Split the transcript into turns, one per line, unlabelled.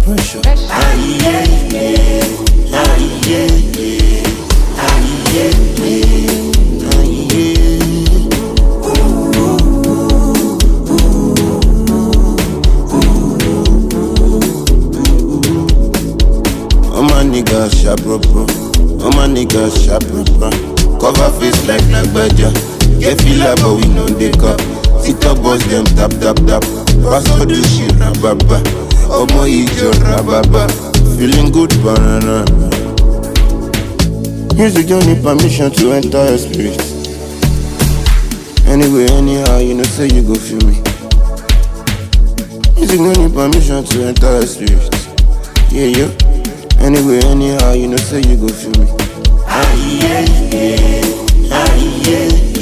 pressure. Aye, yeah, yeah. Aye, yeah, yeah. Aye, yeah, yeah. Aye, yeah. All my niggas sharp proper. All my niggas sharp proper. Cover face like Badger. Get feel like but we know they cup. TikTok boys them tap tap tap. Pastor do shit rababa. Omo ijo rababa. Feeling good banana. Music don't need permission to enter your spirit. Anyway, anyhow, you know say you go feel me. Music don't need permission to enter your spirit. Yeah, yeah. Anyway, anyhow, you know say you go feel me. Aye, yeah, yeah. Aye, yeah.